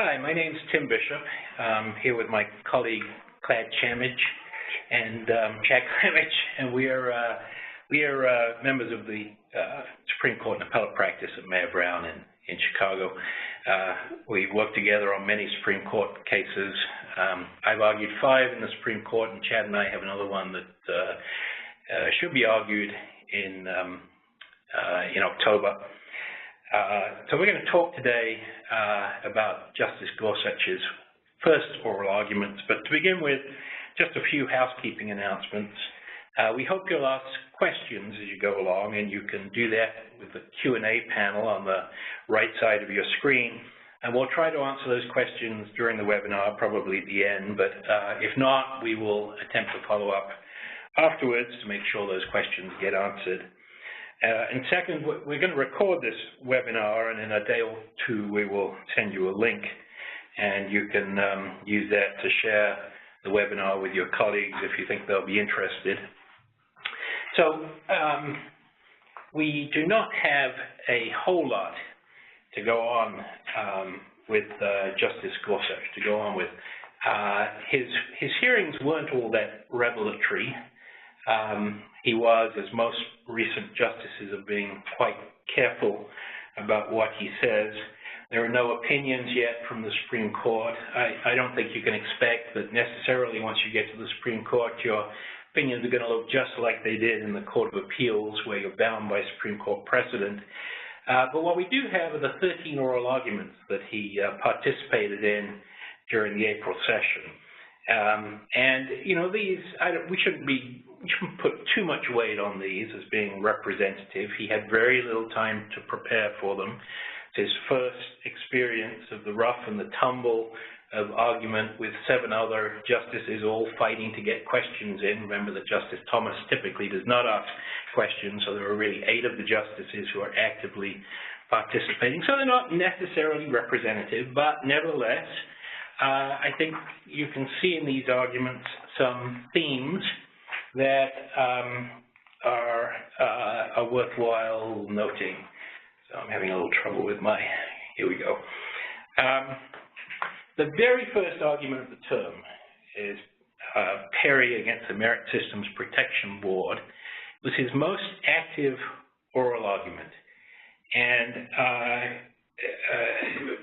Hi, my name's Tim Bishop. I'm here with my colleague Clad Chamage and Jack Clemich, and we are members of the Supreme Court and Appellate Practice at Mayer Brown in Chicago. We work together on many Supreme Court cases. I've argued 5 in the Supreme Court, and Chad and I have another one that should be argued in October. So we're going to talk today about Justice Gorsuch's first oral arguments, but to begin with, just a few housekeeping announcements. We hope you'll ask questions as you go along, and you can do that with the Q&A panel on the right side of your screen, and we'll try to answer those questions during the webinar, probably at the end, but if not, we will attempt to follow up afterwards to make sure those questions get answered. And second, we're going to record this webinar, and in a day or two we will send you a link, and you can use that to share the webinar with your colleagues if you think they'll be interested. So we do not have a whole lot to go on with Justice Gorsuch, to go on with. His hearings weren't all that revelatory. He was, as most recent justices, of being quite careful about what he says. There are no opinions yet from the Supreme Court. I don't think you can expect that necessarily once you get to the Supreme Court, your opinions are going to look just like they did in the Court of Appeals, where you're bound by Supreme Court precedent. But what we do have are the 13 oral arguments that he participated in during the April session. These, we shouldn't put too much weight on these as being representative. He had very little time to prepare for them. It's his first experience of the rough and the tumble of argument with 7 other justices all fighting to get questions in. Remember that Justice Thomas typically does not ask questions, so there are really 8 of the justices who are actively participating. So they're not necessarily representative, but nevertheless, I think you can see in these arguments some themes that are worthwhile noting. So I'm having a little trouble with my, here we go. The very first argument of the term is Perry against the Merit Systems Protection Board. It was his most active oral argument, and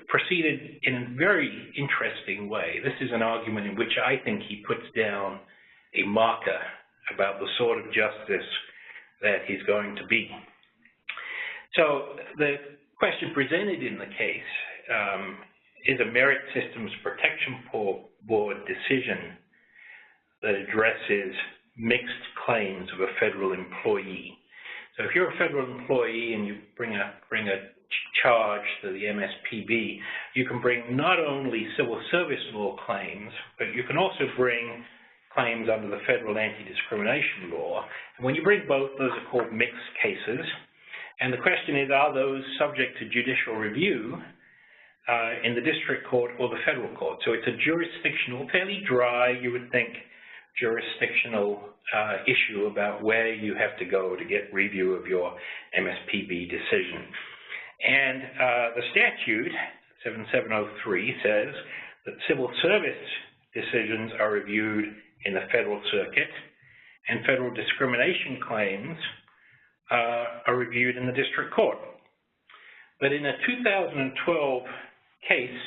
proceeded in a very interesting way. This is an argument in which I think he puts down a marker about the sort of justice that he's going to be. So the question presented in the case is a Merit Systems Protection Board decision that addresses mixed claims of a federal employee. So if you're a federal employee and you bring a charge to the MSPB, you can bring not only civil service law claims, but you can also bring claims under the federal anti-discrimination law. And when you bring both, those are called mixed cases. And the question is, are those subject to judicial review in the district court or the federal court? So it's a jurisdictional, fairly dry, you would think, jurisdictional issue about where you have to go to get review of your MSPB decision. And the statute, 7703, says that civil service decisions are reviewed in the federal circuit, and federal discrimination claims are reviewed in the district court. But in a 2012 case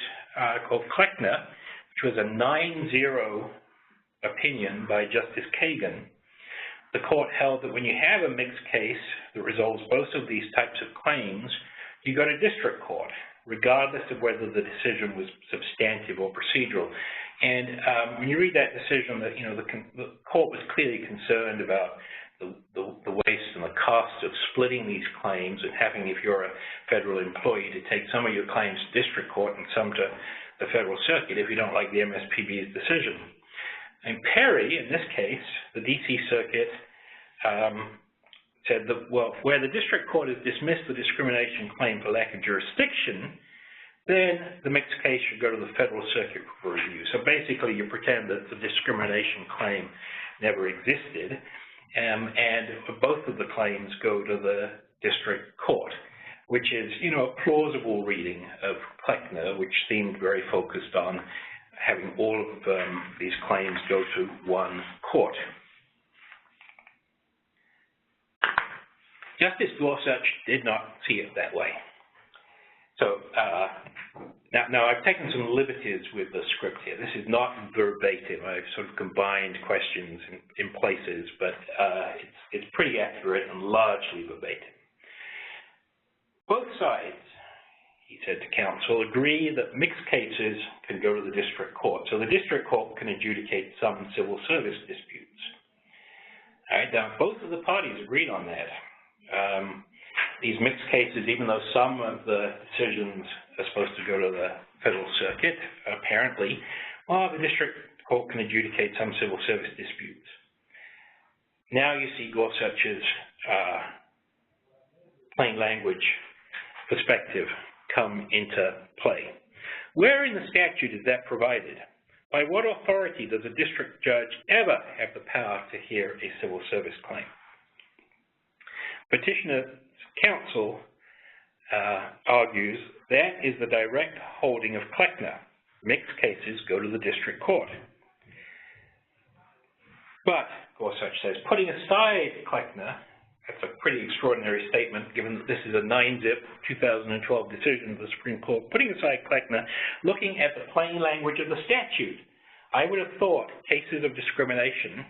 called Kleckner, which was a 9-0 opinion by Justice Kagan, the court held that when you have a mixed case that resolves both of these types of claims, you go to district court, regardless of whether the decision was substantive or procedural. And when you read that decision, that the court was clearly concerned about the waste and the cost of splitting these claims and having, if you're a federal employee, to take some of your claims to district court and some to the federal circuit if you don't like the MSPB's decision. And Perry, in this case, the DC Circuit, said that, well, where the district court has dismissed the discrimination claim for lack of jurisdiction, then the mixed case should go to the federal circuit for review. So basically, you pretend that the discrimination claim never existed, and both of the claims go to the district court. which is, you know, a plausible reading of Kleckner, which seemed very focused on having all of these claims go to one court. Justice Gorsuch did not see it that way. So now I've taken some liberties with the script here. This is not verbatim. I've sort of combined questions in places, but it's pretty accurate and largely verbatim. Both sides, he said to counsel, agree that mixed cases can go to the district court. So the district court can adjudicate some civil service disputes. All right, now both of the parties agreed on that. These mixed cases, even though some of the decisions are supposed to go to the federal circuit, apparently, well, the district court can adjudicate some civil service disputes. Now you see Gorsuch's plain language perspective come into play. Where in the statute is that provided? By what authority does a district judge ever have the power to hear a civil service claim? Petitioner's counsel argues that is the direct holding of Kleckner. Mixed cases go to the district court. But, Gorsuch says, putting aside Kleckner, that's a pretty extraordinary statement given that this is a 9-zip 2012 decision of the Supreme Court. Putting aside Kleckner, looking at the plain language of the statute, I would have thought cases of discrimination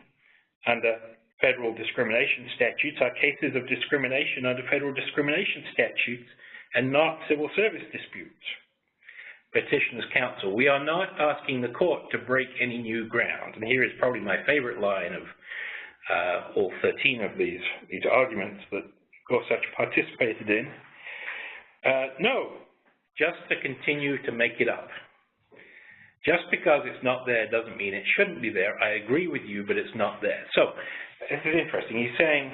under federal discrimination statutes are cases of discrimination under federal discrimination statutes and not civil service disputes. Petitioner's counsel, we are not asking the court to break any new ground. And here is probably my favorite line of all 13 of these arguments that Gorsuch participated in. No, just to continue to make it up. Just because it's not there doesn't mean it shouldn't be there. I agree with you, but it's not there. So this is interesting. He's saying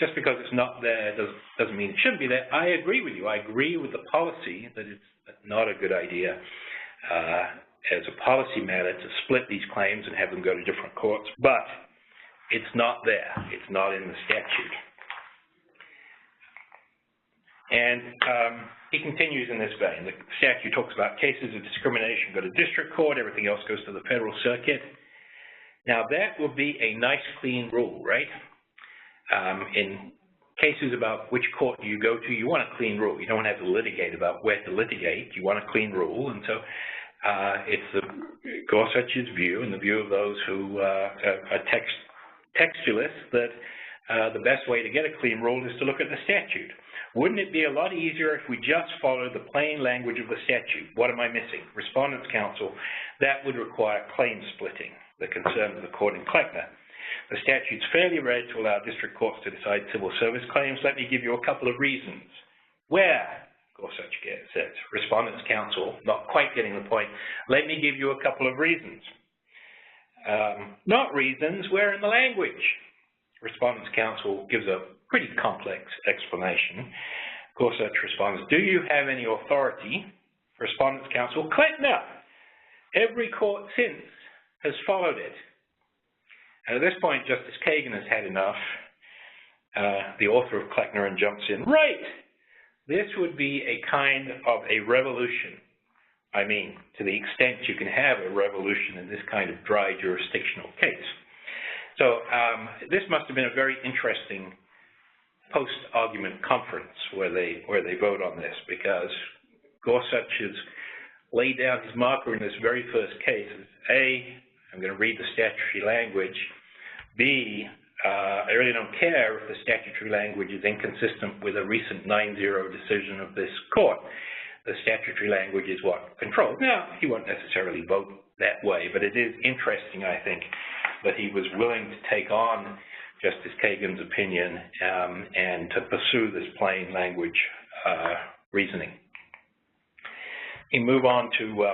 just because it's not there doesn't mean it shouldn't be there. I agree with you. I agree with the policy that it's not a good idea as a policy matter to split these claims and have them go to different courts, but it's not there. It's not in the statute. And he continues in this vein. The statute talks about cases of discrimination go to district court, everything else goes to the federal circuit. Now that would be a nice clean rule, right? In cases about which court do you go to, you want a clean rule. You don't want to have to litigate about where to litigate. You want a clean rule. And so it's Gorsuch's view and the view of those who are textualists that the best way to get a clean rule is to look at the statute. Wouldn't it be a lot easier if we just followed the plain language of the statute? What am I missing? Respondent's counsel, that would require claim splitting, the concern of the court in Kleckner. The statute's fairly read to allow district courts to decide civil service claims. Let me give you a couple of reasons. Where? Gorsuch says. Respondent's counsel, not quite getting the point. Let me give you a couple of reasons. Not reasons, where in the language? Respondent's counsel gives a pretty complex explanation. Gorsuch responds, do you have any authority? Respondent's counsel, Kleckner. Every court since has followed it. And at this point, Justice Kagan has had enough. The author of Kleckner and jumps in. Right! This would be a kind of a revolution. I mean, to the extent you can have a revolution in this kind of dry jurisdictional case. So this must have been a very interesting post-argument conference where they vote on this, because Gorsuch has laid down his marker in this very first case. A, I'm going to read the statutory language. B, I really don't care if the statutory language is inconsistent with a recent 9-0 decision of this court. The statutory language is what controls. Now, he won't necessarily vote that way, but it is interesting, I think, that he was willing to take on Justice Kagan's opinion and to pursue this plain language reasoning. We move on to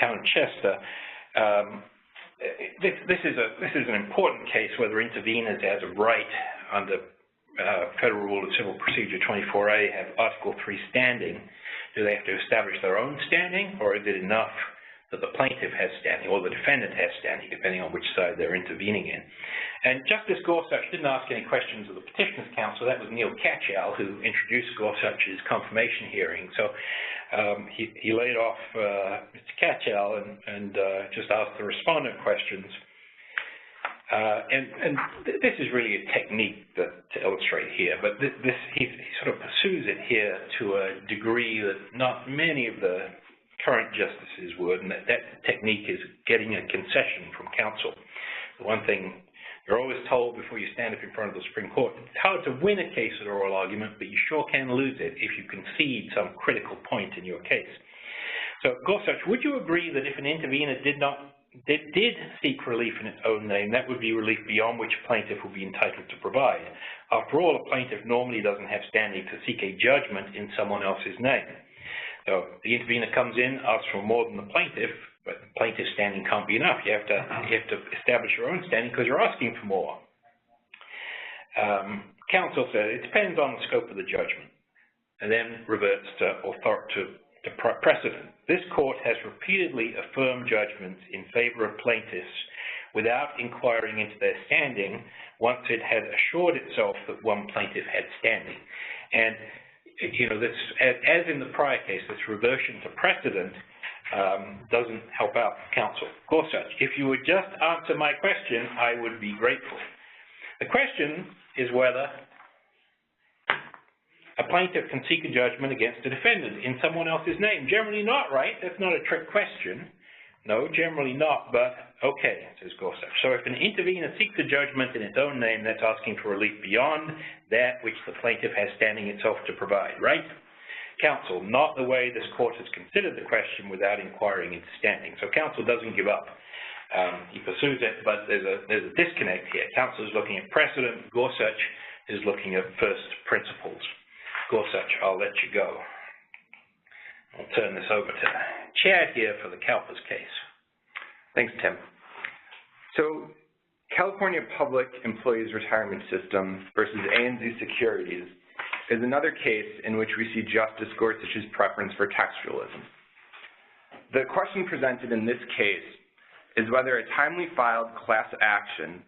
Town of Chester. This is an important case whether interveners as of right under Federal Rule of Civil Procedure 24A have Article 3 standing. Do they have to establish their own standing, or is it enough that the plaintiff has standing or the defendant has standing, depending on which side they're intervening in. And Justice Gorsuch didn't ask any questions of the petitioner's counsel. That was Neil Katyal who introduced Gorsuch's confirmation hearing. So he laid off Mr. Katyal and just asked the respondent questions. And this is really a technique to illustrate here, but he sort of pursues it here to a degree that not many of the current justices would, and that technique is getting a concession from counsel. The one thing you're always told before you stand up in front of the Supreme Court, it's hard to win a case at oral argument, but you sure can lose it if you concede some critical point in your case. So, Gorsuch, would you agree that if an intervener did seek relief in its own name, that would be relief beyond which a plaintiff would be entitled to provide? After all, a plaintiff normally doesn't have standing to seek a judgment in someone else's name. So the intervener comes in, asks for more than the plaintiff, but the plaintiff's standing can't be enough. You have to establish your own standing because you're asking for more. Counsel said it depends on the scope of the judgment, and then reverts to precedent. This court has repeatedly affirmed judgments in favor of plaintiffs without inquiring into their standing once it had assured itself that one plaintiff had standing. And you know, this, as in the prior case, this reversion to precedent doesn't help out counsel. Gorsuch, if you would just answer my question, I would be grateful. The question is whether a plaintiff can seek a judgment against a defendant in someone else's name. Generally not, right? That's not a trick question. No, generally not, but okay, says Gorsuch. So if an intervener seeks a judgment in its own name, that's asking for relief beyond that which the plaintiff has standing itself to provide, right? Counsel, not the way this court has considered the question without inquiring into standing. So counsel doesn't give up. He pursues it, but there's a disconnect here. Counsel is looking at precedent. Gorsuch is looking at first principles. Gorsuch, I'll let you go. I'll turn this over to Chad here for the CalPERS case. Thanks, Tim. So, California Public Employees Retirement System versus A&Z Securities is another case in which we see Justice Gorsuch's preference for textualism. The question presented in this case is whether a timely filed class action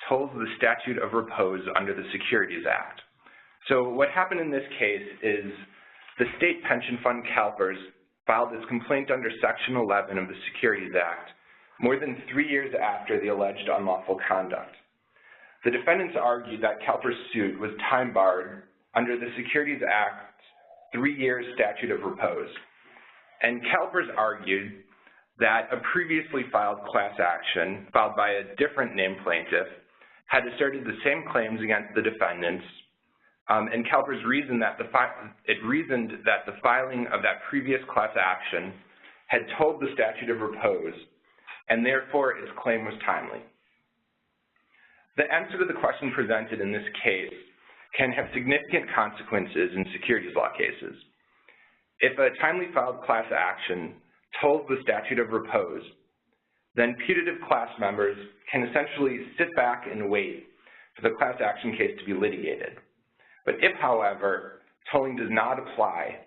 tolls the statute of repose under the Securities Act. So what happened in this case is the state pension fund CalPERS filed its complaint under Section 11 of the Securities Act more than 3 years after the alleged unlawful conduct. The defendants argued that CalPERS' suit was time-barred under the Securities Act's 3-year statute of repose. And CalPERS argued that a previously filed class action, filed by a different named plaintiff, had asserted the same claims against the defendants, and CalPERS reasoned that the filing of that previous class action had tolled the statute of repose, and therefore its claim was timely. The answer to the question presented in this case can have significant consequences in securities law cases. If a timely filed class action tolls the statute of repose, then putative class members can essentially sit back and wait for the class action case to be litigated. But if, however, tolling does not apply,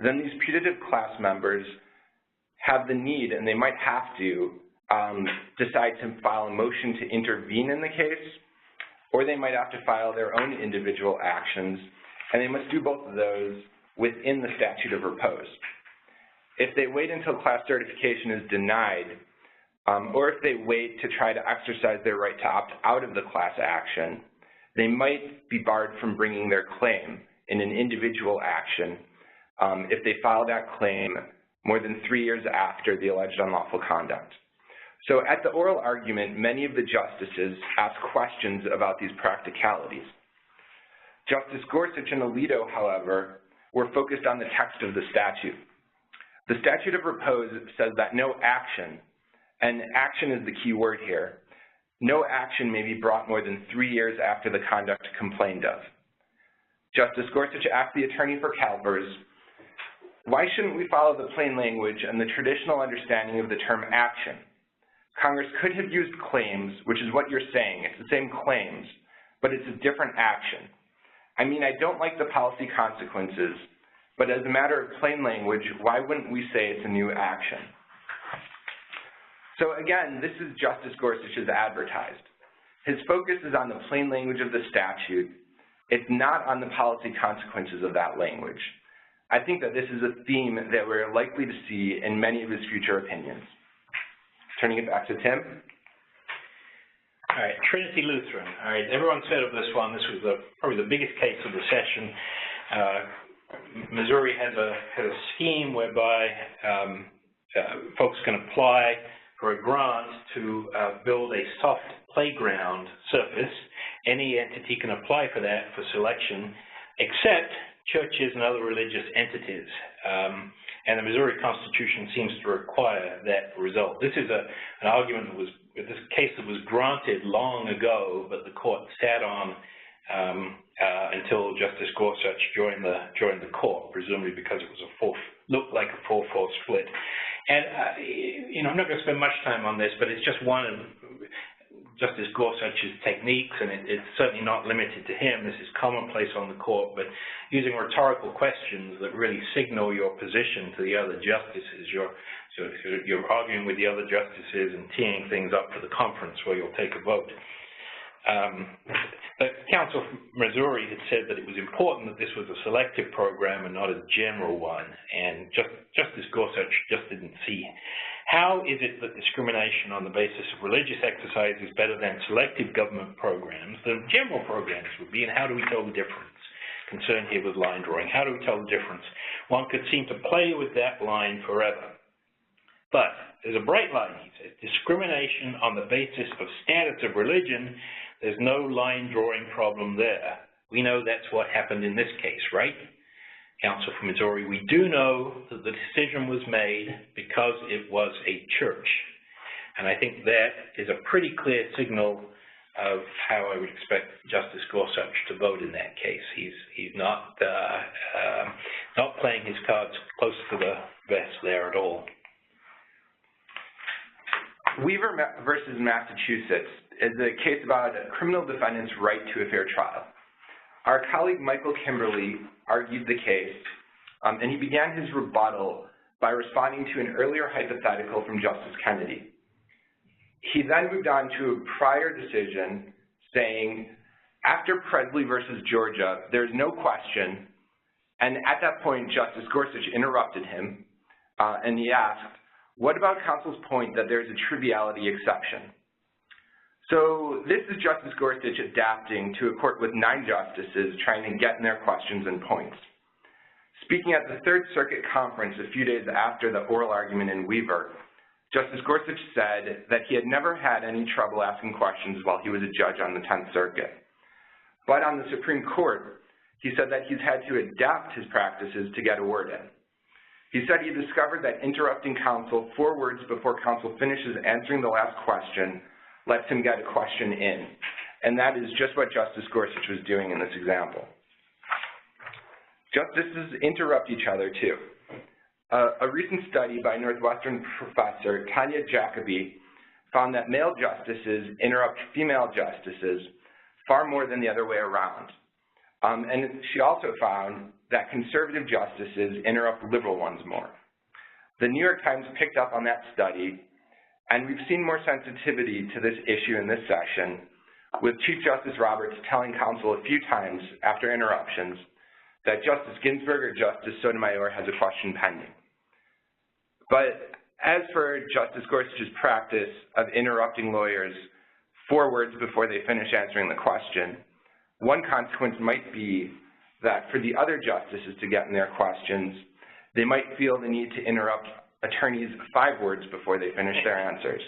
then these putative class members have the need, and they might have to, decide to file a motion to intervene in the case, or they might have to file their own individual actions, and they must do both of those within the statute of repose. If they wait until class certification is denied, or if they wait to try to exercise their right to opt out of the class action, they might be barred from bringing their claim in an individual action if they file that claim more than 3 years after the alleged unlawful conduct. So at the oral argument, many of the justices asked questions about these practicalities. Justice Gorsuch and Alito, however, were focused on the text of the statute. The statute of repose says that no action, and action is the key word here, no action may be brought more than 3 years after the conduct complained of. Justice Gorsuch asked the attorney for CalPERS, why shouldn't we follow the plain language and the traditional understanding of the term action? Congress could have used claims, which is what you're saying. It's the same claims, but it's a different action. I mean, I don't like the policy consequences, but as a matter of plain language, why wouldn't we say it's a new action? So again, this is Justice Gorsuch as advertised. His focus is on the plain language of the statute. It's not on the policy consequences of that language. I think that this is a theme that we're likely to see in many of his future opinions. Turning it back to Tim. All right, Trinity Lutheran. All right, everyone's heard of this one. This was probably the biggest case of the session. Missouri has a scheme whereby folks can apply for a grant to build a soft playground surface. Any entity can apply for that for selection, except churches and other religious entities. And the Missouri Constitution seems to require that result. This is an argument that was, this case that was granted long ago, but the court sat on until Justice Gorsuch joined the court, presumably because it was looked like a 4-4 split. And you know, I'm not going to spend much time on this, but it's just one of Justice Gorsuch's techniques, and it's certainly not limited to him. This is commonplace on the court, but using rhetorical questions that really signal your position to the other justices. You're arguing with the other justices and teeing things up for the conference where you'll take a vote. The counsel from Missouri had said that it was important that this was a selective program and not a general one, and Justice Gorsuch just didn't see. How is it that discrimination on the basis of religious exercise is better than selective government programs than general programs would be, and how do we tell the difference? Concern here with line drawing. How do we tell the difference? One could seem to play with that line forever. But there's a bright line, he says. Discrimination on the basis of status of religion, there's no line drawing problem there. We know that's what happened in this case, right? Counsel from Missouri, we do know that the decision was made because it was a church. And I think that is a pretty clear signal of how I would expect Justice Gorsuch to vote in that case. He's not playing his cards close to the vest there at all. Weaver versus Massachusetts is a case about a criminal defendant's right to a fair trial. Our colleague Michael Kimberly argued the case, and he began his rebuttal by responding to an earlier hypothetical from Justice Kennedy. He then moved on to a prior decision saying, after Presley versus Georgia, there's no question, and at that point, Justice Gorsuch interrupted him, and he asked, what about counsel's point that there's a triviality exception? So this is Justice Gorsuch adapting to a court with 9 justices trying to get in their questions and points. Speaking at the Third Circuit Conference a few days after the oral argument in Weaver, Justice Gorsuch said that he had never had any trouble asking questions while he was a judge on the 10th Circuit. But on the Supreme Court, he said that he's had to adapt his practices to get a word in. He said he discovered that interrupting counsel 4 words before counsel finishes answering the last question lets him get a question in. And that is just what Justice Gorsuch was doing in this example. Justices interrupt each other too. A recent study by Northwestern professor Tanya Jacoby found that male justices interrupt female justices far more than the other way around. And she also found that conservative justices interrupt liberal ones more. The New York Times picked up on that study, and we've seen more sensitivity to this issue in this session, with Chief Justice Roberts telling counsel a few times after interruptions that Justice Ginsburg or Justice Sotomayor has a question pending. But as for Justice Gorsuch's practice of interrupting lawyers 4 words before they finish answering the question, one consequence might be that for the other justices to get in their questions, they might feel the need to interrupt attorneys 5 words before they finish their answers.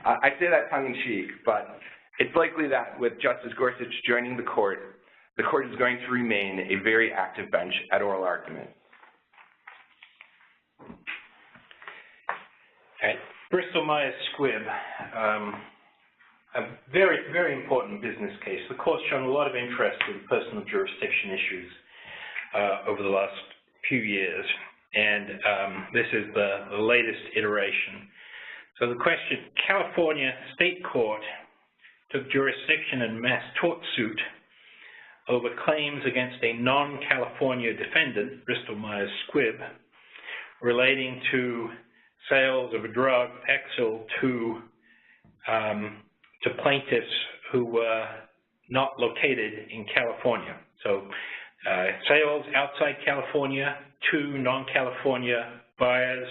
I say that tongue-in-cheek, but it's likely that with Justice Gorsuch joining the court is going to remain a very active bench at oral argument. All right. Bristol-Myers Squibb, a very, very important business case. The court's shown a lot of interest in personal jurisdiction issues over the last few years, and this is the latest iteration. So the question, California State Court took jurisdiction in mass tort suit over claims against a non-California defendant, Bristol-Myers Squibb, relating to sales of a drug, Paxil, to plaintiffs who were not located in California. So sales outside California to non-California buyers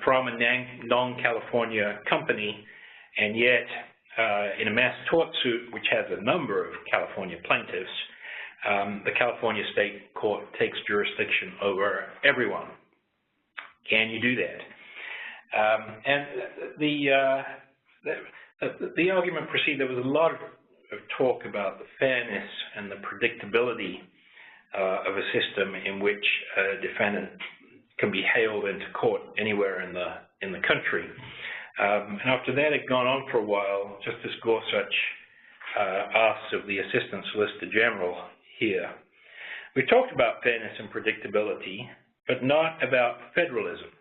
from a non-California company, and yet in a mass tort suit which has a number of California plaintiffs, the California state court takes jurisdiction over everyone. Can you do that? And the argument proceeded. There was a lot of talk about the fairness and the predictability of a system in which a defendant can be hailed into court anywhere in the country. And after that had gone on for a while, Justice Gorsuch asked of the Assistant Solicitor General here, we talked about fairness and predictability, but not about federalism.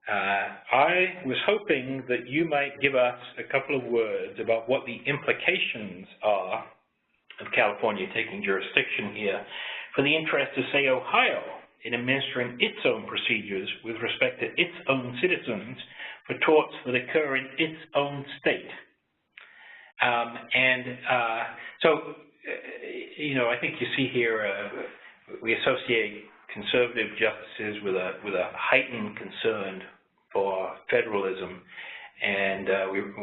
I was hoping that you might give us a couple of words about what the implications are of California taking jurisdiction here for the interest of, say, Ohio in administering its own procedures with respect to its own citizens for torts that occur in its own state. So, you know, I think you see here we associate conservative justices with a heightened concern for federalism, and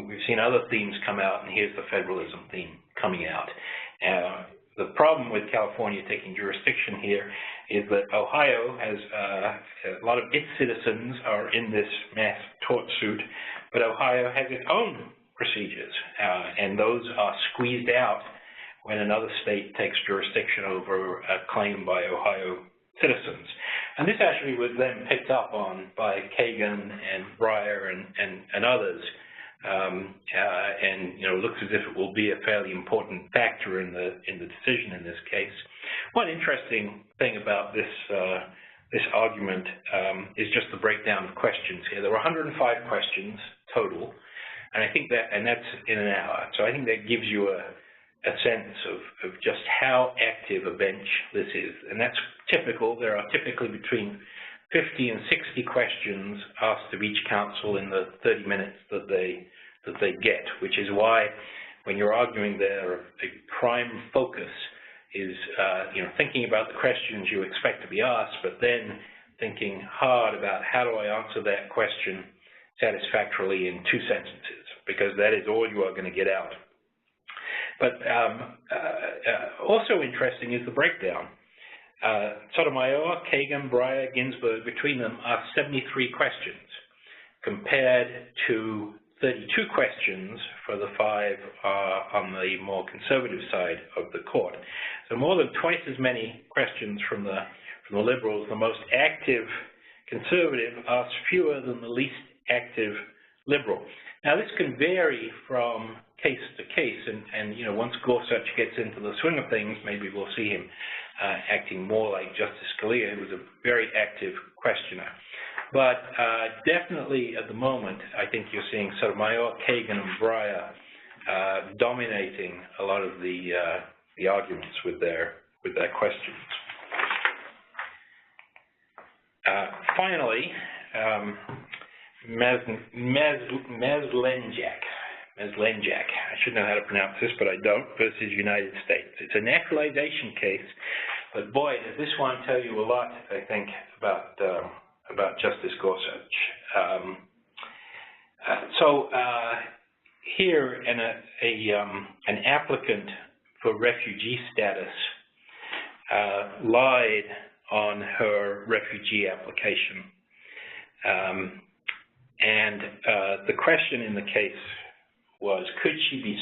we've seen other themes come out, and here's the federalism theme coming out. The problem with California taking jurisdiction here is that Ohio has a lot of its citizens are in this mass tort suit, but Ohio has its own procedures, and those are squeezed out when another state takes jurisdiction over a claim by Ohio citizens. And this actually was then picked up on by Kagan and Breyer and others, and you know, looks as if it will be a fairly important factor in the decision in this case. One interesting thing about this argument is just the breakdown of questions here. There were 105 questions total, and I think that's in an hour. So I think that gives you a sense of just how active a bench this is, and that's typical. There are typically between 50 and 60 questions asked of each counsel in the 30 minutes that they get, which is why when you're arguing there, a prime focus is you know, thinking about the questions you expect to be asked, but then thinking hard about how do I answer that question satisfactorily in 2 sentences, because that is all you are going to get out. But also interesting is the breakdown. Sotomayor, Kagan, Breyer, Ginsburg, between them are 73 questions compared to 32 questions for the 5 on the more conservative side of the court. So more than twice as many questions from the liberals. The most active conservative asks fewer than the least active liberal. Now this can vary from case to case, and you know, once Gorsuch gets into the swing of things, maybe we'll see him acting more like Justice Scalia, who was a very active questioner. But definitely at the moment, I think you're seeing Sotomayor, Kagan, and Breyer dominating a lot of the arguments with their questions. Finally, Meslenjak, I should know how to pronounce this, but I don't, versus United States. It's a naturalization case, but boy, does this one tell you a lot, I think, about Justice Gorsuch. Here, an applicant for refugee status lied on her refugee application. The question in the case was, could she be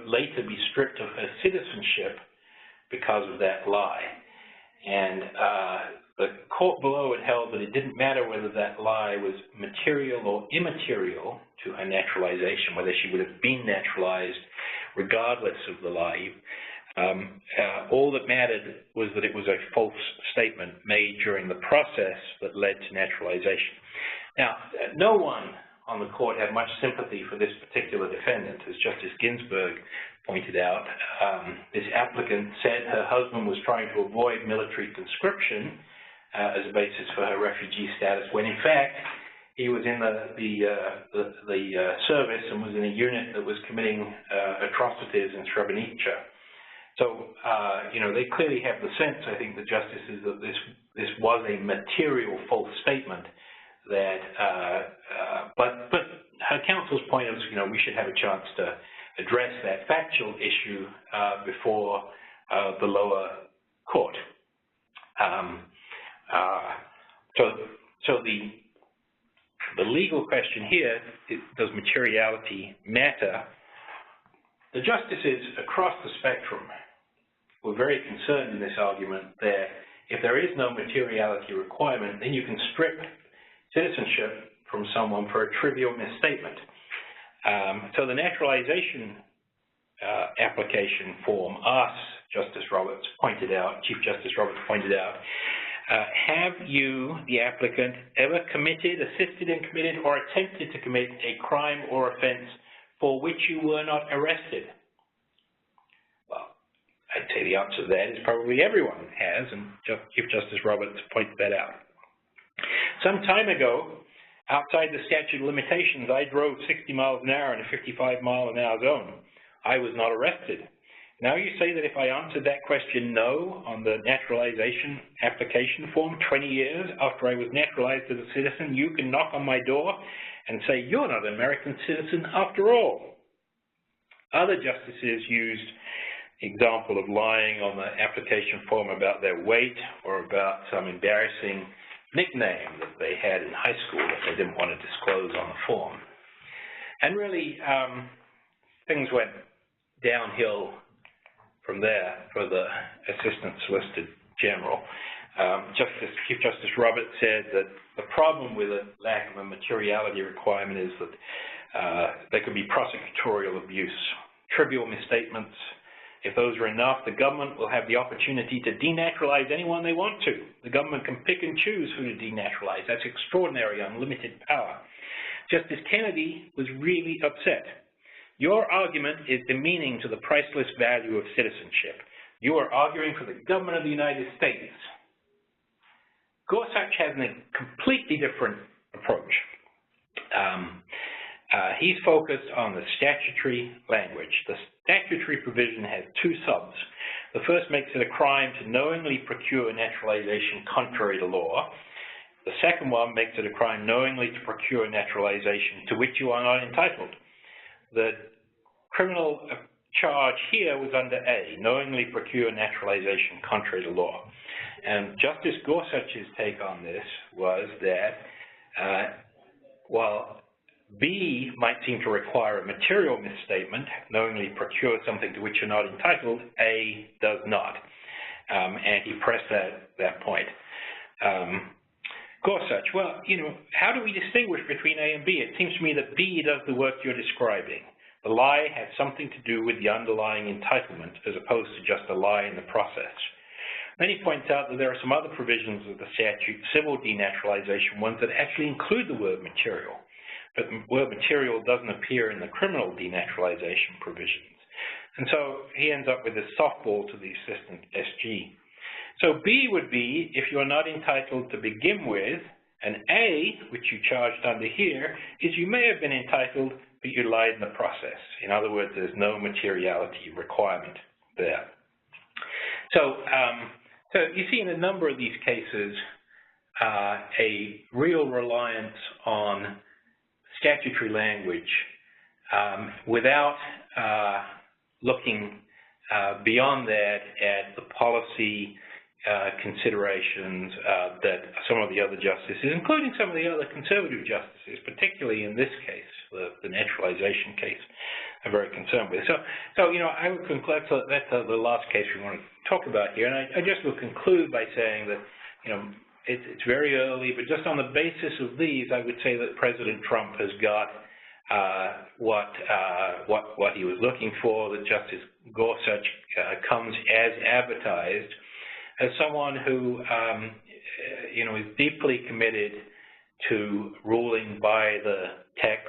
later be stripped of her citizenship because of that lie? And the court below had held that it didn't matter whether that lie was material or immaterial to her naturalization, whether she would have been naturalized regardless of the lie. All that mattered was that it was a false statement made during the process that led to naturalization. Now, no one on the court had much sympathy for this particular defendant. As Justice Ginsburg pointed out, this applicant said her husband was trying to avoid military conscription, as a basis for her refugee status, when in fact he was in the service and was in a unit that was committing atrocities in Srebrenica. So, you know, they clearly have the sense, I think, the justices, that this was a material false statement. That, but her counsel's point is, you know, we should have a chance to address that factual issue before the lower court. So the legal question here is, does materiality matter? The justices across the spectrum were very concerned in this argument that if there is no materiality requirement, then you can strip citizenship from someone for a trivial misstatement. So the naturalization application form asks, Chief Justice Roberts pointed out, have you, the applicant, ever committed, assisted in committed, or attempted to commit a crime or offense for which you were not arrested? Well, I'd say the answer to that is probably everyone has, and Chief Justice Roberts pointed that out. Some time ago, outside the statute of limitations, I drove 60 miles an hour in a 55-mile-an-hour zone. I was not arrested. Now you say that if I answered that question no on the naturalization application form 20 years after I was naturalized as a citizen, you can knock on my door and say, you're not an American citizen after all. Other justices used the example of lying on the application form about their weight or about some embarrassing nickname that they had in high school that they didn't want to disclose on the form. And really, things went downhill from there for the Assistant Solicitor General. Chief Justice Roberts said that the problem with a lack of a materiality requirement is that there could be prosecutorial abuse, trivial misstatements. If those are enough, the government will have the opportunity to denaturalize anyone they want to. The government can pick and choose who to denaturalize. That's extraordinary, unlimited power. Justice Kennedy was really upset. Your argument is demeaning to the priceless value of citizenship. You are arguing for the government of the United States. Gorsuch has a completely different approach. He's focused on the statutory language. The statutory provision has two subs. The first makes it a crime to knowingly procure naturalization contrary to law. The second one makes it a crime knowingly to procure naturalization to which you are not entitled. The criminal charge here was under A, knowingly procure naturalization contrary to law. And Justice Gorsuch's take on this was that while B might seem to require a material misstatement, knowingly procure something to which you're not entitled, A does not. And he pressed that point. Gorsuch, well, you know, how do we distinguish between A and B? It seems to me that B does the work you're describing. The lie has something to do with the underlying entitlement as opposed to just a lie in the process. Then he points out that there are some other provisions of the statute, civil denaturalization ones, that actually include the word material. But the word material doesn't appear in the criminal denaturalization provisions. And so he ends up with a softball to the assistant SG. So B would be if you're not entitled to begin with, and A, which you charged under here, is you may have been entitled, but you lied in the process. In other words, there's no materiality requirement there. So, so you see in a number of these cases a real reliance on statutory language without looking beyond that at the policy considerations that some of the other justices, including some of the other conservative justices, particularly in this case, the naturalization case, are very concerned with. So you know, I would conclude, so that's the last case we want to talk about here, and I just will conclude by saying that, you know, it's very early, but just on the basis of these, I would say that President Trump has got what he was looking for, that Justice Gorsuch comes as advertised, as someone who, you know, is deeply committed to ruling by the text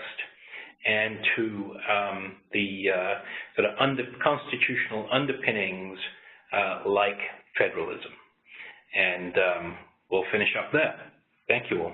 and to the sort of constitutional underpinnings like federalism. And we'll finish up there. Thank you all.